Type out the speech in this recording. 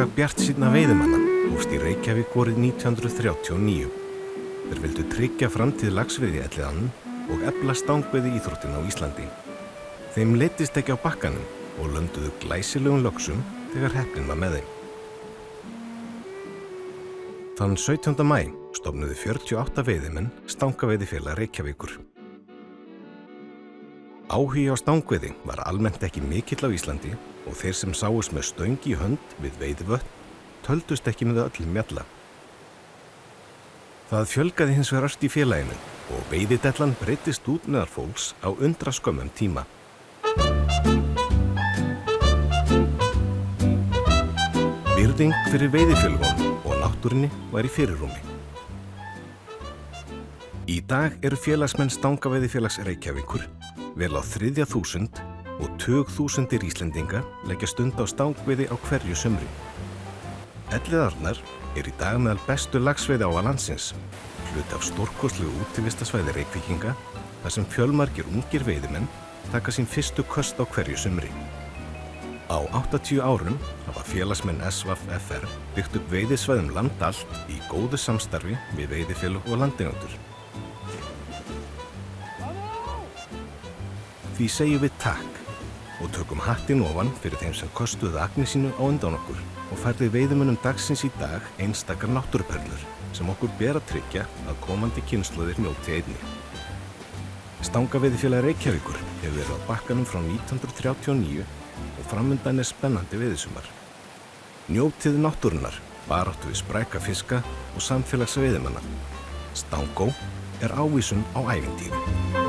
Átak bjartsýnna veiðimanna hófst í Reykjavík vorið 1939. Þeir vildu tryggja framtíð laxveiði í Elliðaánum og efla stangveiði íþróttina á Íslandi. Þeim leiddist ekki á bakkanum og lönduðu glæsilegum löxum þegar heppnin var með þeim. Þann 17. maí stofnuðu 48 veiðimenn Stangaveiðifélag Reykjavíkur. Áhugi á stangveiði var almennt ekki mikill á Íslandi og þeir sem sáust með stöng í hönd við veiðivötn töldust ekki með öllum mjalla. Það fjölgaði hins vegar ört í félaginu og veiðidellan breyttist út meðal fólks á undraskömmum tíma. Virðing fyrir veiðifélögunum og náttúrunni var í fyrirrúmi. Í dag eru félagsmenn Stangaveiðifélags Reykjavíkur vel á 3.000 og tugþúsundir Íslendinga leggja stund á stangveiði á hverju sumri. Elliðaárnar í dag meðal bestu laxveiði á landsins, hluti af stórkostlegu útivistarsvæði Reykvíkinga þar sem fjölmargir ungir veiðimenn taka sín fyrstu köst á hverju sumri. Á 80 árum hafa félagsmenn SVFR byggt upp veiðisvæðum land allt í góðu samstarfi við veiðifélög og landeigendur. Því segjum við takk og tökum hattinn ofan fyrir þeim sem kostuðu agni sínu á undan okkur og færði veiðimönnum dagsins í dag einstakar náttúruperlur sem okkur ber að tryggja að komandi kynslóðir njóti einnig. Stangaveiðifélag Reykjavíkur hefur verið á bakkanum frá 1939 og framundan spennandi veiðisumar. Njótið náttúrunnar, baráttu við spræka fiska og samfélagsveiðimanna. Stangó ávísun á ævintýri.